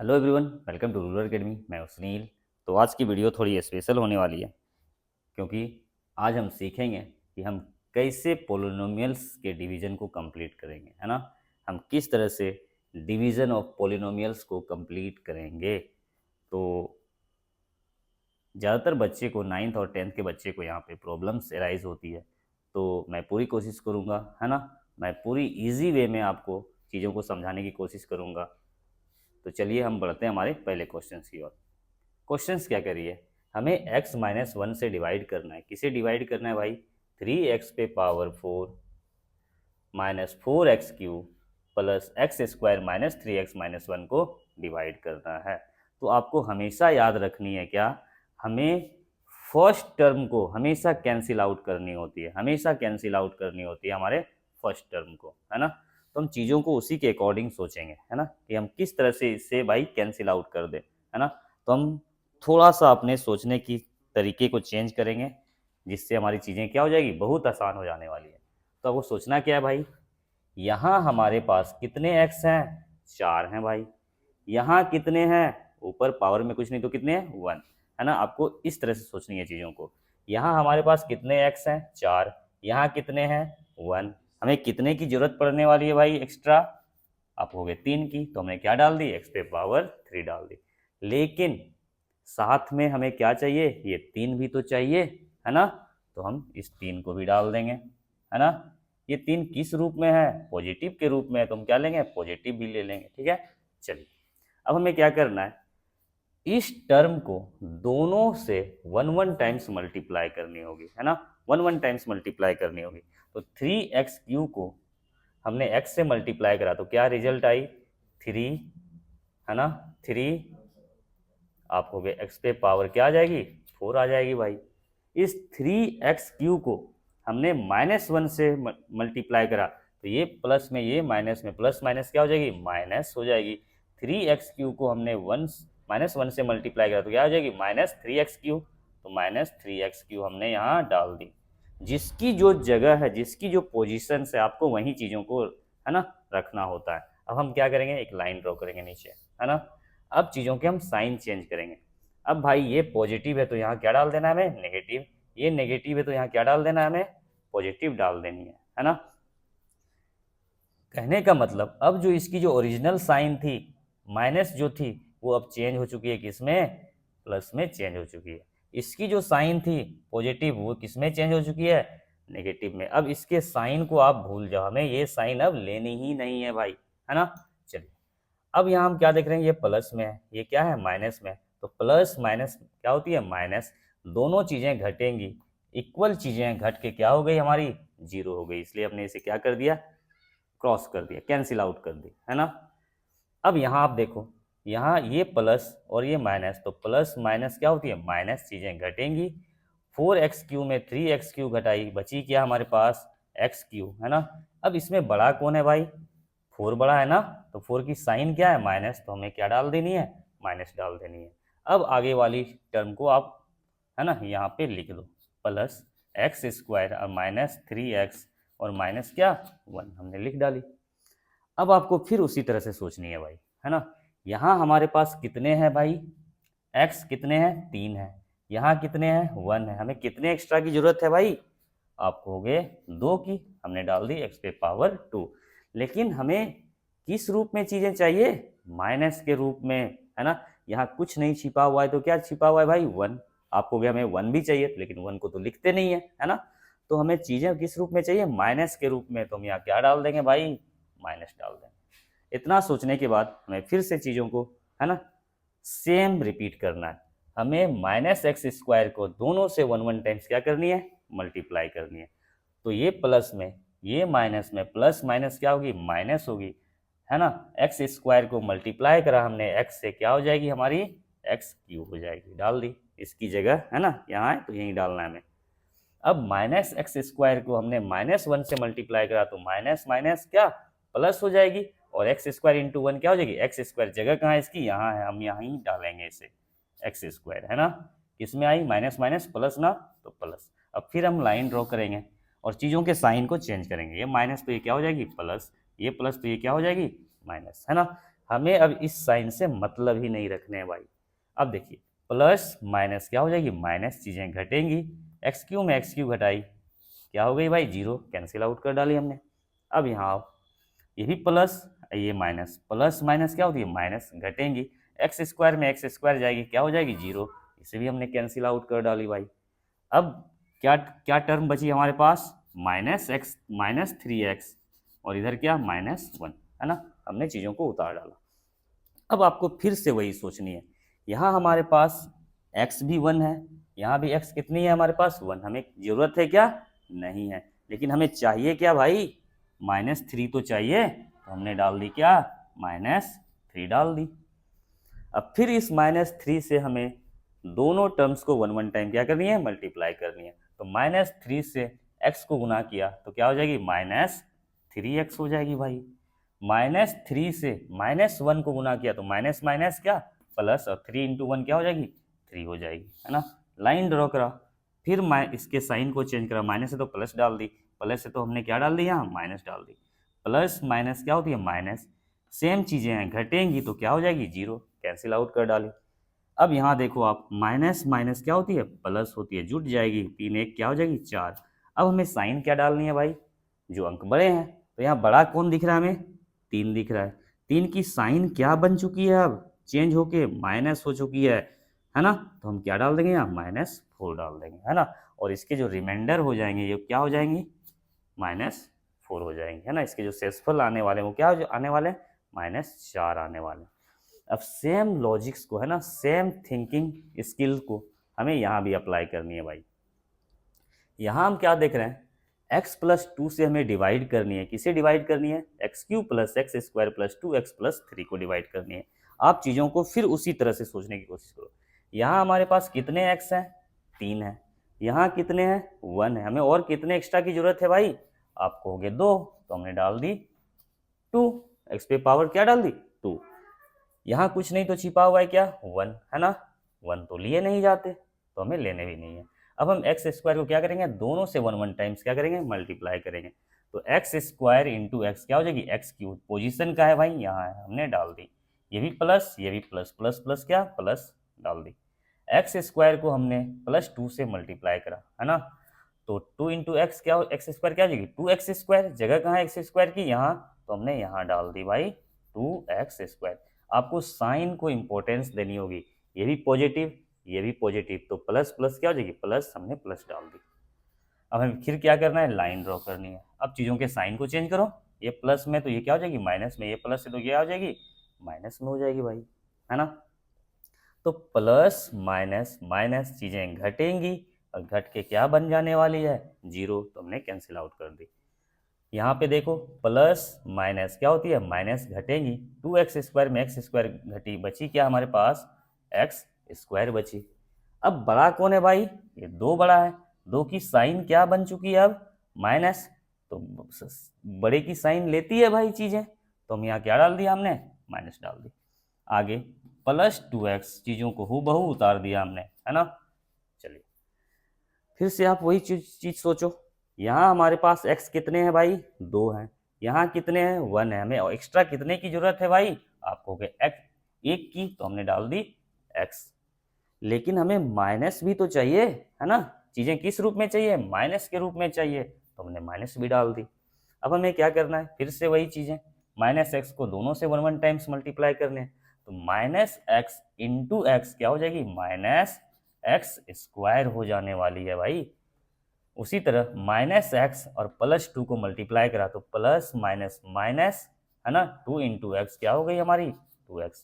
Hello everyone, welcome to rural academy. मैं हूं सुनील। तो आज की वीडियो थोड़ी स्पेशल होने वाली है क्योंकि आज हम सीखेंगे कि हम कैसे पोलिनोमियल्स के डिवीज़न को कंप्लीट करेंगे, है ना। हम किस तरह से डिवीज़न ऑफ पोलिनोमियल्स को कंप्लीट करेंगे। तो ज़्यादातर बच्चे को 9th और 10th के बच्चे को यहाँ पे प्रॉब्लम्स एराइज होती है। तो मैं पूरी कोशिश करूँगा, है ना, मैं पूरी इजी वे में आपको चीज़ों को समझाने की कोशिश करूँगा। तो चलिए हम बढ़ते हैं हमारे पहले क्वेश्चंस की ओर। क्वेश्चंस क्या करिए, हमें x-1 से डिवाइड करना है। किसे डिवाइड करना है भाई? 3x पे power 4 minus 4x³ plus x² minus 3x-1 को डिवाइड करना है। तो आपको हमेशा याद रखनी है क्या, हमें फर्स्ट टर्म को हमेशा कैंसिल आउट करनी होती है, हमेशा कैंसिल आउट करनी होती है हमारे फर्स्ट टर्म को, है ना। तो हम चीज़ों को उसी के अकॉर्डिंग सोचेंगे, है ना, कि हम किस तरह से इससे भाई कैंसिल आउट कर दें, है ना। तो हम थोड़ा सा अपने सोचने की तरीके को चेंज करेंगे जिससे हमारी चीज़ें क्या हो जाएगी, बहुत आसान हो जाने वाली है। तो आपको सोचना क्या है भाई, यहाँ हमारे पास कितने x हैं? 4 हैं भाई। यहाँ कितने हैं? ऊपर पावर में कुछ नहीं तो कितने हैं? 1, है ना। आपको इस तरह से सोचनी है चीज़ों को। यहाँ हमारे पास कितने x हैं? 4। यहाँ कितने हैं? 1। हमें कितने की जरूरत पड़ने वाली है भाई एक्स्ट्रा? आप हो गए 3 की, तो हमने क्या डाल दी? x पे पावर 3 डाल दी। लेकिन साथ में हमें क्या चाहिए? ये 3 भी तो चाहिए, है ना। तो हम इस 3 को भी डाल देंगे, है ना। ये 3 किस रूप में है? पॉजिटिव के रूप में है, तो हम क्या लेंगे? पॉजिटिव भी ले लेंगे, ठीक है। चलिए अब हमें क्या करना है, इस टर्म को दोनों से 1 टाइम्स मल्टीप्लाई करनी होगी, है ना। 1 टाइम्स मल्टीप्लाई करनी होगी। तो 3x³ को हमने x से मल्टीप्लाई करा तो क्या रिजल्ट आई? 3, है ना। 3 आप हो गए x पे पावर क्या आ जाएगी? 4 आ जाएगी भाई। इस 3x³ को हमने -1 से मल्टीप्लाई करा तो ये प्लस में ये माइनस में प्लस माइनस क्या हो जाएगी? माइनस हो जाएगी। 3x³ को हमने -1 से मल्टीप्लाई करा तो क्या हो जाएगी? -3x³। तो -3x³ हमने यहाँ डाल दी। जिसकी जो जगह है, जिसकी जो पोजीशन से आपको वही चीज़ों को, है ना, रखना होता है। अब हम क्या करेंगे, एक लाइन ड्रॉ करेंगे नीचे, है ना। अब चीज़ों के हम साइन चेंज करेंगे। अब भाई ये पॉजिटिव है तो यहाँ क्या डाल देना है हमें? नेगेटिव। ये नेगेटिव है तो यहाँ क्या डाल देना है हमें? पॉजिटिव डाल देनी है ना। कहने का मतलब अब जो इसकी जो ओरिजिनल साइन थी, माइनस जो थी, वो अब चेंज हो चुकी है किसमें? प्लस में चेंज हो चुकी है। इसकी जो साइन थी पॉजिटिव, वो किसमें चेंज हो चुकी है? नेगेटिव में। अब इसके साइन को आप भूल जाओ, हमें ये साइन अब लेनी ही नहीं है भाई, है ना। चलिए अब यहाँ हम क्या देख रहे हैं, ये प्लस में है, ये क्या है? माइनस में। तो प्लस माइनस क्या होती है? माइनस। दोनों चीजें घटेंगी, इक्वल चीजें घट के क्या हो गई हमारी? 0 हो गई। इसलिए हमने इसे क्या कर दिया? क्रॉस कर दिया, कैंसिल आउट कर दी, है ना। अब यहाँ आप देखो, यहाँ ये प्लस और ये माइनस, तो प्लस माइनस क्या होती है? माइनस। चीजें घटेंगी। 4x³ में 3x³ घटाई, बची क्या हमारे पास? x³, है ना। अब इसमें बड़ा कौन है भाई? 4 बड़ा है ना। तो 4 की साइन क्या है? माइनस। तो हमें क्या डाल देनी है? माइनस डाल देनी है। अब आगे वाली टर्म को आप, है ना, यहाँ पे लिख दो। प्लस x² और -3x और माइनस क्या? 1 हमने लिख डाली। अब आपको फिर उसी तरह से सोचनी है भाई, है ना। यहाँ हमारे पास कितने हैं भाई? x कितने हैं? 3 है। यहाँ कितने हैं? 1 है। हमें कितने एक्स्ट्रा की जरूरत है भाई? आपको हो गए 2 की, हमने डाल दी x पे पावर 2। लेकिन हमें किस रूप में चीजें चाहिए? माइनस के रूप में, है ना। यहाँ कुछ नहीं छिपा हुआ है तो क्या छिपा हुआ है भाई? 1। आपको भी हमें 1 भी चाहिए, लेकिन 1 को तो लिखते नहीं है ना। तो हमें चीजें किस रूप में चाहिए? माइनस के रूप में। तो हम यहाँ क्या डाल देंगे भाई? माइनस डाल देंगे। इतना सोचने के बाद हमें फिर से चीज़ों को, है ना, सेम रिपीट करना है। हमें -x² को दोनों से 1 टाइम्स क्या करनी है? मल्टीप्लाई करनी है। तो ये प्लस में, ये माइनस में, प्लस माइनस क्या होगी? माइनस होगी, है ना। x² को मल्टीप्लाई करा हमने x से, क्या हो जाएगी हमारी? x³ हो जाएगी। डाल दी इसकी जगह, है ना, यहाँ है तो यहीं डालना है हमें। अब -x² को हमने -1 से मल्टीप्लाई करा तो माइनस माइनस क्या? प्लस हो जाएगी। और x² इंटू 1 क्या हो जाएगी? x² जगह कहाँ है इसकी? यहाँ है, हम यहाँ ही डालेंगे इसे। x², है ना। किसमें आई? माइनस माइनस प्लस ना, तो प्लस। अब फिर हम लाइन ड्रॉ करेंगे और चीज़ों के साइन को चेंज करेंगे। ये माइनस तो ये क्या हो जाएगी? प्लस। ये प्लस तो ये क्या हो जाएगी? माइनस, है ना। हमें अब इस साइन से मतलब ही नहीं रखने हैं भाई। अब देखिए प्लस माइनस क्या हो जाएगी, माइनस, चीज़ें घटेंगी, एक्स क्यू में एक्स क्यू घटाई, क्या हो गई भाई, जीरो, कैंसिल आउट कर डाली हमने। अब यहाँ आओ, ये भी प्लस, ये माइनस, प्लस माइनस क्या होती है, माइनस, घटेंगी, एक्स स्क्वायर में एक्स स्क्वायर जाएगी, क्या हो जाएगी, जीरो, इसे भी हमने कैंसिल आउट कर डाली भाई। अब क्या क्या टर्म बची हमारे पास, माइनस एक्स, माइनस 3x, और इधर क्या, -1, है ना, हमने चीज़ों को उतार डाला। अब आपको फिर से वही सोचनी है, यहाँ हमारे पास x भी 1 है, यहाँ भी x कितनी है हमारे पास, 1, हमें ज़रूरत है क्या, नहीं है, लेकिन हमें चाहिए क्या भाई, -3 तो चाहिए, तो हमने डाल दी क्या, -3 डाल दी। अब फिर इस -3 से हमें दोनों टर्म्स को 1 1 टाइम क्या करनी है, मल्टीप्लाई करनी है। तो -3 से x को गुना किया तो क्या हो जाएगी, -3x हो जाएगी भाई। -3 से -1 को गुना किया तो माइनस माइनस क्या, प्लस, और 3 इंटू 1 क्या हो जाएगी, 3 हो जाएगी, है ना। लाइन ड्रॉ करा, फिर मैं इसके साइन को चेंज करा, माइनस से तो प्लस डाल दी, प्लस से तो हमने क्या डाल दी, यहाँ माइनस डाल दी। प्लस माइनस क्या होती है, माइनस, सेम चीज़ें हैं, घटेंगी तो क्या हो जाएगी, जीरो, कैंसिल आउट कर डाली। अब यहाँ देखो आप, माइनस माइनस क्या होती है, प्लस होती है, जुट जाएगी, 3 1 क्या हो जाएगी, 4। अब हमें साइन क्या डालनी है भाई, जो अंक बड़े हैं, तो यहाँ बड़ा कौन दिख रहा है हमें, 3 दिख रहा है। 3 की साइन क्या बन चुकी है, अब चेंज होके माइनस हो चुकी है ना, तो हम क्या डाल देंगे यहाँ, -4 डाल देंगे, है ना। और इसके जो रिमाइंडर हो जाएंगे ये क्या हो जाएंगे, -4 हो जाएंगे, है ना। इसके जो शेषफल आने वाले वो क्या आने वाले, -4 आने वाले। अब सेम लॉजिक्स को, है ना, सेम थिंकिंग स्किल को हमें यहाँ भी अप्लाई करनी है भाई। यहाँ हम क्या देख रहे हैं, x+2 से हमें डिवाइड करनी है, किसे डिवाइड करनी है, x³ + x² + 2x + 3 को डिवाइड करनी है। आप चीज़ों को फिर उसी तरह से सोचने की कोशिश करो। यहाँ हमारे पास कितने x हैं, 3 है, यहाँ कितने हैं, 1 है, हमें और कितने एक्स्ट्रा की जरूरत है भाई, आप कहोगे 2, तो हमने डाल दी 2, x पे पावर क्या डाल दी, 2। यहाँ कुछ नहीं तो छिपा हुआ है क्या, 1, है ना, 1 तो लिए नहीं जाते, तो हमें लेने भी नहीं है। अब हम x² को क्या करेंगे, दोनों से 1 1 टाइम्स क्या करेंगे, मल्टीप्लाई करेंगे, तो x² इंटू एक्स क्या हो जाएगी, x³, पोजीशन का है भाई, यहाँ है, हमने डाल दी, ये भी प्लस, ये भी प्लस, प्लस प्लस क्या, प्लस डाल दी। x² को हमने +2 से मल्टीप्लाई करा, है ना, तो 2 इंटू एक्स क्या, x² क्या हो जाएगी, 2x², जगह कहाँ है x² की, यहाँ, तो हमने यहाँ डाल दी भाई 2x²। आपको साइन को इंपॉर्टेंस देनी होगी, ये भी पॉजिटिव, ये भी पॉजिटिव, तो प्लस प्लस क्या हो जाएगी, प्लस, हमने प्लस डाल दी। अब हमें फिर क्या करना है, लाइन ड्रॉ करनी है। अब चीज़ों के साइन को चेंज करो, ये प्लस में तो ये क्या हो जाएगी, माइनस में, ये प्लस से तो ये आ जाएगी माइनस में हो जाएगी भाई, है ना। तो प्लस माइनस माइनस, चीज़ें घटेंगी और घट के क्या बन जाने वाली है, जीरो, तो हमने कैंसिल आउट कर दी। यहाँ पे देखो प्लस माइनस क्या होती है, माइनस, घटेंगी, 2x² में x² घटी, बची क्या हमारे पास, x² बची। अब बड़ा कौन है भाई, ये 2 बड़ा है, 2 की साइन क्या बन चुकी है अब, माइनस, तो बड़े की साइन लेती है भाई चीज़ें, तो हम यहाँ क्या डाल दिया हमने, माइनस डाल दी। आगे +2x, चीज़ों को हूबहू उतार दिया हमने, है ना। चलिए फिर से आप वही चीज़ सोचो, यहाँ हमारे पास x कितने हैं भाई, 2 हैं, यहाँ कितने हैं, 1 है, हमें एक्स्ट्रा कितने की जरूरत है भाई, आप कहोगे एक की, तो हमने डाल दी x। लेकिन हमें माइनस भी तो चाहिए, है ना, चीज़ें किस रूप में चाहिए, माइनस के रूप में चाहिए, तो हमने माइनस भी डाल दी। अब हमें क्या करना है, फिर से वही चीज़ें, -x को दोनों से 1 1 टाइम्स मल्टीप्लाई करने, तो -x इंटू एक्स क्या हो जाएगी, -x² हो जाने वाली है भाई। उसी तरह -x और +2 को मल्टीप्लाई करा तो प्लस माइनस माइनस, है ना, 2 इंटू एक्स क्या हो गई हमारी, 2x।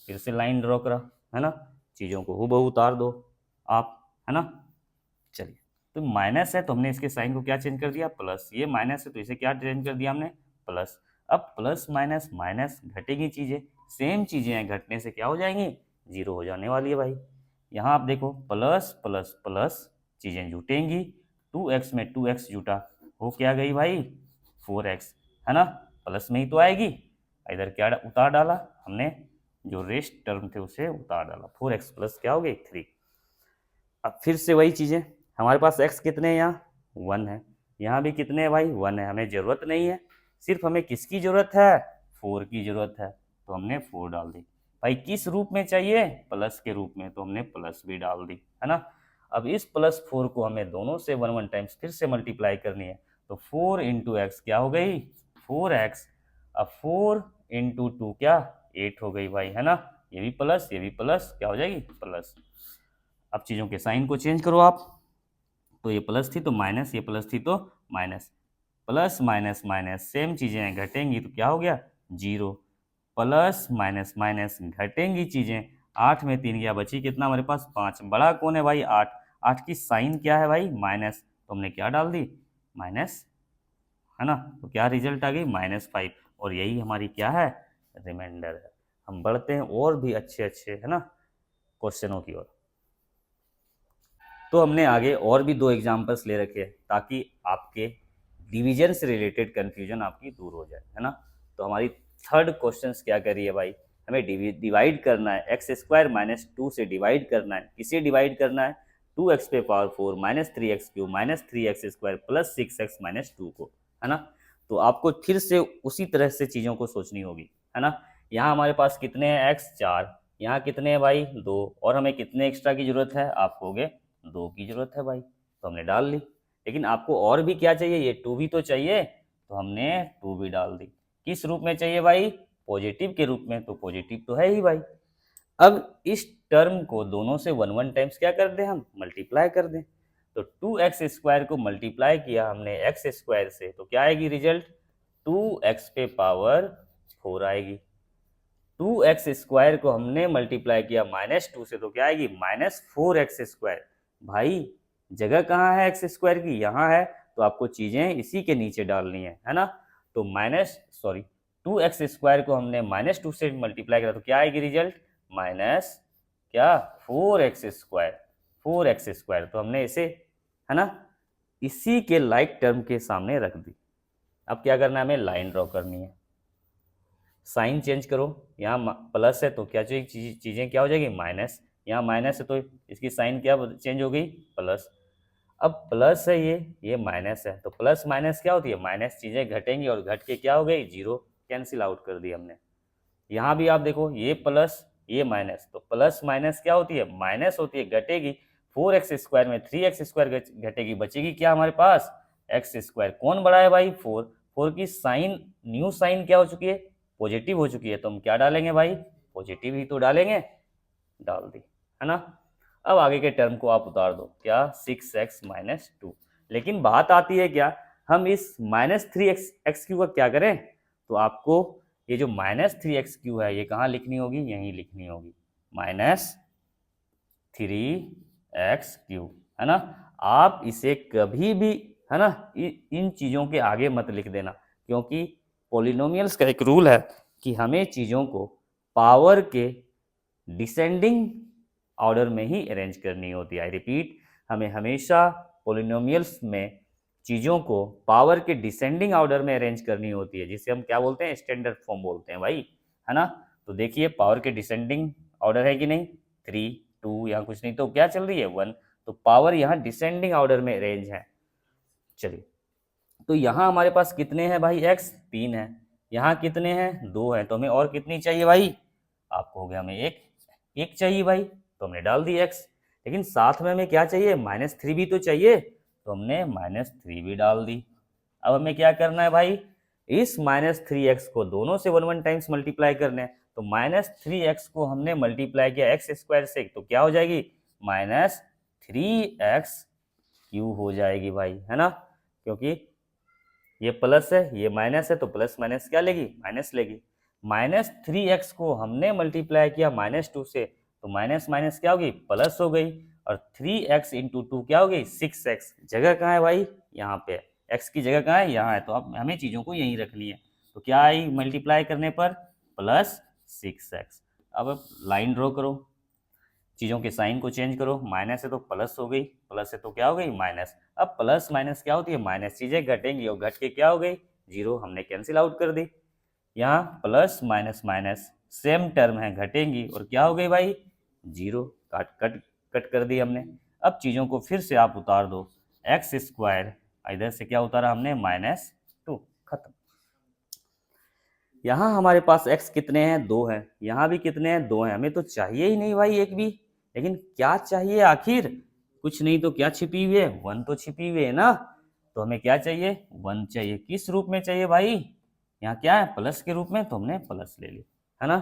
फिर से लाइन ड्रॉ करा, है ना, चीज़ों को हूबहू उतार दो आप, है ना। चलिए, तो माइनस है तो हमने इसके साइन को क्या चेंज कर दिया, प्लस, ये माइनस है तो इसे क्या चेंज कर दिया हमने, प्लस। अब प्लस माइनस माइनस, घटेगी चीज़ें, सेम चीज़ें हैं, घटने से क्या हो जाएंगी, जीरो हो जाने वाली है भाई। यहाँ आप देखो प्लस प्लस प्लस, चीज़ें जुटेंगी, 2x में 2x जुटा, हो क्या गई भाई, 4x, है ना, प्लस में ही तो आएगी, इधर क्या उतार डाला हमने, जो रेस्ट टर्म थे उसे उतार डाला, 4x प्लस क्या हो गई, 3। अब फिर से वही चीज़ें, हमारे पास x कितने हैं, यहाँ 1 है, यहाँ भी कितने हैं भाई, 1 है, हमें ज़रूरत नहीं है, सिर्फ हमें किसकी ज़रूरत है, 4 की ज़रूरत है, तो हमने 4 डाल दी। भाई किस रूप में चाहिए, प्लस के रूप में, तो हमने प्लस भी डाल दी, है ना। अब इस +4 को हमें दोनों से 1 टाइम्स फिर से मल्टीप्लाई करनी है, तो 4 इंटू एक्स क्या हो गई, 4x। अब 4 इंटू 2 क्या, 8 हो गई भाई, है ना। ये भी प्लस, ये भी प्लस, क्या हो जाएगी, प्लस। अब चीज़ों के साइन को चेंज करो आप, तो ये प्लस थी तो माइनस, ये प्लस थी तो minus, plus minus minus same चीज़ें घटेंगी तो क्या हो गया, 0। प्लस माइनस माइनस घटेंगी चीज़ें, 8 में 3 गया, बची कितना हमारे पास, 5। बड़ा कौन है भाई, 8। 8 की साइन क्या है भाई, माइनस, तो हमने क्या डाल दी, माइनस, है ना। तो क्या रिजल्ट आ गई, -5। और यही हमारी क्या है, रिमाइंडर है। हम बढ़ते हैं और भी अच्छे अच्छे, है ना, क्वेश्चनों की ओर। तो हमने आगे और भी 2 एग्जाम्पल्स ले रखे हैं ताकि आपके डिवीजन से रिलेटेड कंफ्यूजन आपकी दूर हो जाए, है ना। तो हमारी थर्ड क्वेश्चन क्या करी है भाई, हमें डिवाइड करना है, x² - 2 से डिवाइड करना है। किसे डिवाइड करना है, 2x पे power 4 -3x³ -3x² plus 6x - 2 को, है ना। तो आपको फिर से उसी तरह से चीज़ों को सोचनी होगी, है ना। यहाँ हमारे पास कितने हैं, x 4, यहाँ कितने हैं भाई, 2, और हमें कितने एक्स्ट्रा की जरूरत है, आप कहोगे 2 की जरूरत है भाई, तो हमने डाल ली। लेकिन आपको और भी क्या चाहिए, ये 2 भी तो चाहिए, तो हमने 2 भी डाल दी। किस रूप में चाहिए भाई, पॉजिटिव के रूप में, तो पॉजिटिव तो है ही भाई। अब इस टर्म को दोनों से 1 टाइम्स क्या कर दें, हम मल्टीप्लाई कर दें। तो 2x² को मल्टीप्लाई किया हमने x² से, तो क्या आएगी रिजल्ट, 2x पे पावर 4 आएगी। 2x² को हमने मल्टीप्लाई किया -2 से, तो क्या आएगी, -4x²। भाई जगह कहाँ है x² की, यहाँ है, तो आपको चीजें इसी के नीचे डालनी है ना। तो 2x² को हमने -2 से मल्टीप्लाई किया, तो क्या आएगी रिजल्ट, माइनस क्या, 4x²। तो हमने इसे, है ना, इसी के लाइक टर्म के सामने रख दी। अब क्या करना है, हमें लाइन ड्रॉ करनी है। साइन चेंज करो, यहाँ प्लस है तो क्या चीज़ें क्या हो जाएगी, माइनस। यहाँ माइनस है तो इसकी साइन क्या चेंज हो गई, प्लस। अब प्लस है ये माइनस है, तो प्लस माइनस क्या होती है, माइनस। चीज़ें घटेंगी और घट के क्या हो गई, 0, कैंसिल आउट कर दी हमने। यहाँ भी आप देखो, ये प्लस ये माइनस, तो प्लस माइनस क्या होती है, माइनस होती है, घटेगी। 4x² में 3x² घटेगी, बचेगी क्या हमारे पास, x²। कौन बड़ा है भाई, 4। 4 की साइन, न्यू साइन क्या हो चुकी है, पॉजिटिव हो चुकी है, तो हम क्या डालेंगे भाई, पॉजिटिव ही तो डालेंगे, डाल दी, है ना। अब आगे के टर्म को आप उतार दो, क्या, 6x - 2। लेकिन बात आती है क्या, हम इस -3x³ का क्या करें, तो आपको ये जो -3x³ है ये कहाँ लिखनी होगी, यहीं लिखनी होगी, -3x³, है ना। आप इसे कभी भी, है ना, इन चीज़ों के आगे मत लिख देना, क्योंकि पॉलिनोमियल्स का एक रूल है कि हमें चीज़ों को पावर के डिसेंडिंग ऑर्डर में ही अरेंज करनी होती है। आई रिपीट, हमें हमेशा पॉलिनोमियल्स में चीज़ों को पावर के डिसेंडिंग ऑर्डर में अरेंज करनी होती है, जिसे हम क्या बोलते हैं, स्टैंडर्ड फॉर्म बोलते हैं भाई, है ना। तो देखिए पावर के डिसेंडिंग ऑर्डर है कि नहीं, 3 2, यहाँ कुछ नहीं, तो क्या चल रही है, 1। तो पावर यहाँ डिसेंडिंग ऑर्डर में अरेंज है। चलिए, तो यहाँ हमारे पास कितने हैं भाई, x 3 है, यहाँ कितने हैं, 2 हैं, तो हमें और कितनी चाहिए भाई, आपको हो गया, हमें एक चाहिए भाई, तो हमने डाल दी x। लेकिन साथ में हमें क्या चाहिए, -3 भी तो चाहिए, तो हमने -3 भी डाल दी। अब हमें क्या करना है भाई, इस -3x को दोनों से 1 टाइम्स मल्टीप्लाई करना है, तो -3x को हमने मल्टीप्लाई किया x² से, तो क्या हो जाएगी, -3x³ हो जाएगी भाई, है ना। क्योंकि ये प्लस है ये माइनस है, तो प्लस माइनस क्या लेगी, माइनस लेगी। -3x को हमने मल्टीप्लाई किया -2 से, तो माइनस माइनस क्या होगी, प्लस हो गई। और 3x × 2 क्या हो गई, 6x। जगह कहाँ है भाई, यहाँ पे, x की जगह कहाँ है, यहाँ है, तो अब हमें चीज़ों को यहीं रखनी है। तो क्या आई मल्टीप्लाई करने पर, +6x। अब लाइन ड्रॉ करो, चीज़ों के साइन को चेंज करो, माइनस है तो प्लस हो गई, प्लस है तो क्या हो गई, माइनस। अब प्लस माइनस क्या होती है, माइनस। चीज़ें घटेंगी और घट के क्या हो गई, 0, हमने कैंसिल आउट कर दी। यहाँ plus minus minus same term है, घटेंगी और क्या हो गई भाई, 0, कट कट कर दी हमने। अब चीज़ों को फिर से आप उतार दो, x², इधर से क्या उतारा हमने, -2, खत्म। यहाँ हमारे पास x कितने हैं, 2 हैं, यहाँ भी कितने हैं, 2 हैं, हमें तो चाहिए ही नहीं भाई एक भी। लेकिन क्या चाहिए आखिर, कुछ नहीं तो क्या छिपी हुई है, 1 तो छिपी हुई है ना। तो हमें क्या चाहिए, 1 चाहिए। किस रूप में चाहिए भाई, यहाँ क्या है, प्लस के रूप में, तो हमने प्लस ले लिया, है ना।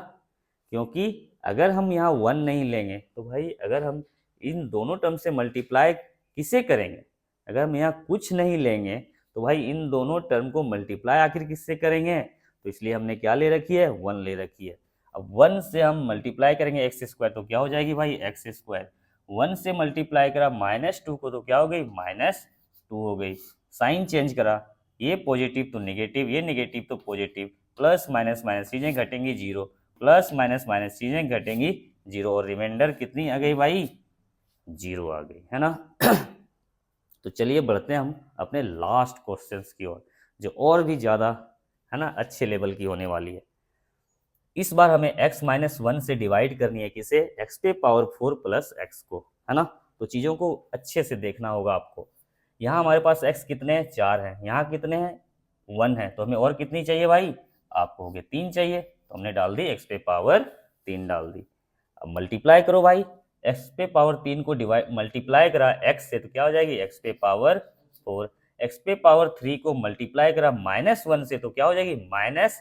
क्योंकि अगर हम यहाँ 1 नहीं लेंगे तो भाई अगर हम इन दोनों टर्म से मल्टीप्लाई किसे करेंगे, अगर हम यहाँ कुछ नहीं लेंगे तो भाई इन दोनों टर्म को मल्टीप्लाई आखिर किससे करेंगे। तो इसलिए हमने क्या ले रखी है, 1 ले रखी है। अब 1 से हम मल्टीप्लाई करेंगे एक्स स्क्वायर तो क्या हो जाएगी भाई, एक्स स्क्वायर। 1 से मल्टीप्लाई करा -2 को तो क्या हो गई, -2 हो गई। साइन चेंज करा, ये पॉजिटिव तो नेगेटिव, ये नेगेटिव तो पॉजिटिव, प्लस माइनस माइनस चीजें घटेंगी 0, प्लस माइनस माइनस चीजें घटेंगी 0, और रिमाइंडर कितनी आ गई भाई, 0 आ गई, है ना। तो चलिए बढ़ते हैं हम अपने लास्ट क्वेश्चंस की ओर, जो और भी ज़्यादा, है ना, अच्छे लेवल की होने वाली है। इस बार हमें x-1 से डिवाइड करनी है किसे, x पे पावर 4 प्लस x को, है ना। तो चीज़ों को अच्छे से देखना होगा आपको। यहाँ हमारे पास x कितने हैं, 4 हैं, यहाँ कितने हैं, 1 है, तो हमें और कितनी चाहिए भाई, आपको हो गए 3 चाहिए, तो हमने डाल दी x पे पावर 3 डाल दी। अब मल्टीप्लाई करो भाई, x पे पावर 3 को डिवाइड मल्टीप्लाई करा x से तो क्या हो जाएगी, x पे पावर 4, x पे पावर 3 को मल्टीप्लाई करा -1 से तो क्या हो जाएगी, माइनस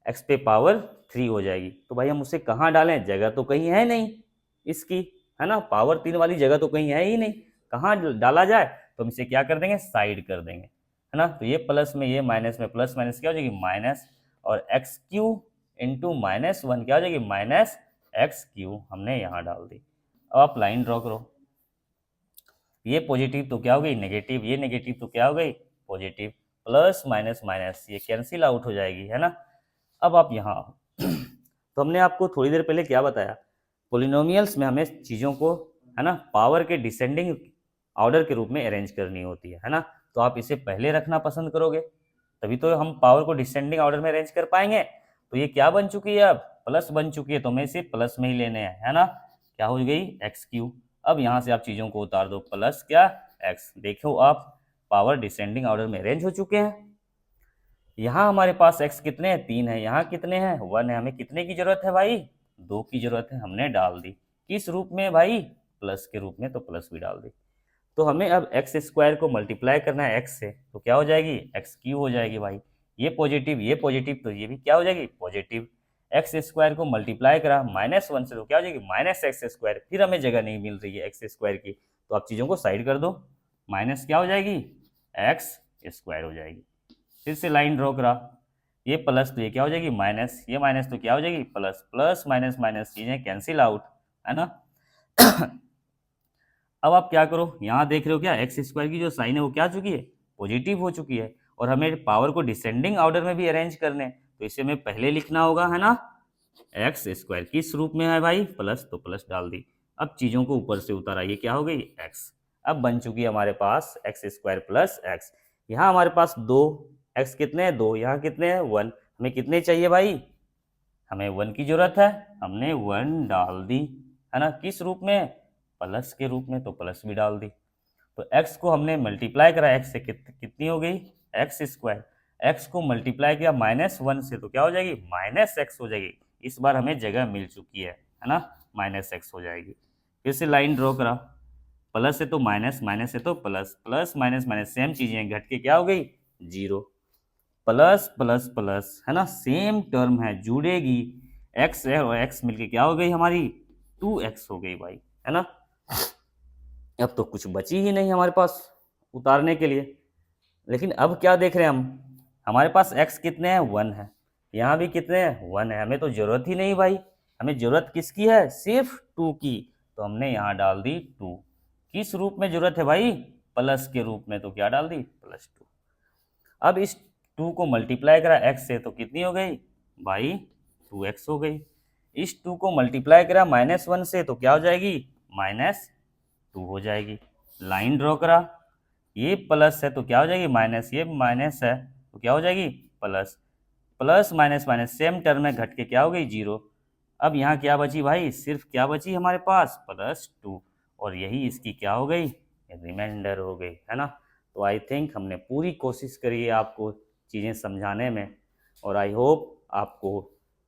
x पे पावर 3 हो जाएगी। तो भाई हम उसे कहाँ डालें, जगह तो कहीं है नहीं इसकी, है ना, पावर 3 वाली जगह तो कहीं है ही नहीं, कहाँ डाला जाए, तो हम इसे क्या कर देंगे, साइड कर देंगे, है ना। तो ये प्लस में ये माइनस में, प्लस माइनस क्या हो जाएगी, माइनस, और एक्स क्यू इंटू -1 क्या हो जाएगी, -x³ हमने यहाँ डाल दी। अब आप लाइन ड्रॉ करो, ये पॉजिटिव तो क्या हो गई, नेगेटिव, ये नेगेटिव तो क्या हो गई, पॉजिटिव, प्लस माइनस माइनस ये कैंसिल आउट हो जाएगी, है ना। अब आप यहाँ आओ। तो हमने आपको थोड़ी देर पहले क्या बताया, पोलिनोमियल्स में हमें चीज़ों को, है ना, पावर के डिसेंडिंग ऑर्डर के रूप में अरेंज करनी होती है ना। तो आप इसे पहले रखना पसंद करोगे, तभी तो हम पावर को डिसेंडिंग ऑर्डर में अरेंज कर पाएंगे। तो ये क्या बन चुकी है, अब प्लस बन चुकी है, तो हमें इसे प्लस में ही लेने हैं, है ना। क्या हो गई, x³। अब यहाँ से आप चीज़ों को उतार दो, प्लस क्या, x। देखो आप पावर डिसेंडिंग ऑर्डर में अरेंज हो चुके हैं। यहाँ हमारे पास x कितने हैं, 3 है, यहाँ कितने हैं, 1 है, हमें कितने की जरूरत है भाई, 2 की जरूरत है, हमने डाल दी। किस रूप में भाई, प्लस के रूप में, तो प्लस भी डाल दी। तो हमें अब एक्स स्क्वायर को मल्टीप्लाई करना है x से, तो क्या हो जाएगी, x³ हो जाएगी भाई। ये पॉजिटिव तो ये भी क्या हो जाएगी, पॉजिटिव। एक्स स्क्वायर को मल्टीप्लाई करा -1 से, तो क्या हो जाएगी, -x²। फिर हमें जगह नहीं मिल रही है एक्स स्क्वायर की, तो आप चीज़ों को साइड कर दो, माइनस क्या हो जाएगी, x² हो जाएगी। फिर से लाइन ड्रॉ करा, ये प्लस तो ये क्या हो जाएगी, माइनस, ये माइनस तो क्या हो जाएगी, प्लस, प्लस माइनस माइनस चीजें कैंसिल आउट, है ना। अब आप क्या करो, यहाँ देख रहे हो क्या, एक्स स्क्वायर की जो साइन है वो क्या चुकी है, पॉजिटिव हो चुकी है, और हमें पावर को डिसेंडिंग ऑर्डर में भी अरेंज करने, तो इसे हमें पहले लिखना होगा, है ना। एक्स स्क्वायर किस रूप में है भाई, प्लस, तो प्लस डाल दी। अब चीज़ों को ऊपर से उतारा, ये क्या हो गई, एक्स। अब बन चुकी है हमारे पास एक्स स्क्वायर प्लस एक्स। यहाँ हमारे पास 2, एक्स कितने हैं, 2, यहाँ कितने हैं, 1, हमें कितने चाहिए भाई, हमें 1 की जरूरत है, हमने 1 डाल दी, है ना। किस रूप में, प्लस के रूप में, तो प्लस भी डाल दी। तो x को हमने मल्टीप्लाई करा x से, कितनी हो गई, एक्स स्क्वायर। x को मल्टीप्लाई किया -1 से, तो क्या हो जाएगी, -x हो जाएगी। इस बार हमें जगह मिल चुकी है ना, -x हो जाएगी। फिर से लाइन ड्रॉ करा, प्लस से तो माइनस, माइनस से तो plus, plus minus minus same चीजें घट के क्या हो गई, 0, प्लस प्लस प्लस, है ना, सेम टर्म है, जुड़ेगी, x है और x मिलके क्या हो गई हमारी, 2x हो गई भाई, है ना। अब तो कुछ बची ही नहीं हमारे पास उतारने के लिए। लेकिन अब क्या देख रहे हैं हम, हमारे पास x कितने हैं, 1 है, यहाँ भी कितने हैं, 1 है, हमें तो जरूरत ही नहीं भाई, हमें जरूरत किसकी है, सिर्फ 2 की, तो हमने यहाँ डाल दी 2। किस रूप में जरूरत है भाई, प्लस के रूप में, तो क्या डाल दी, +2। अब इस 2 को मल्टीप्लाई करा x से, तो कितनी हो गई भाई, 2x हो गई। इस 2 को मल्टीप्लाई करा -1 से, तो क्या हो जाएगी, -2 हो जाएगी। लाइन ड्रॉ करा, ये प्लस है तो क्या हो जाएगी माइनस, ये माइनस है तो क्या हो जाएगी plus, plus minus minus same term में घट के क्या हो गई, 0। अब यहाँ क्या बची भाई, सिर्फ क्या बची हमारे पास, +2, और यही इसकी क्या हो गई, रिमाइंडर हो गई, है ना। तो आई थिंक हमने पूरी कोशिश करी है आपको चीज़ें समझाने में। और आई होप आपको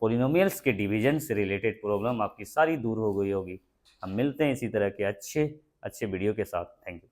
पोलिनोमियल्स के डिवीजन से रिलेटेड प्रॉब्लम आपकी सारी दूर हो गई होगी। हम मिलते हैं इसी तरह के अच्छे अच्छे वीडियो के साथ। Thank you.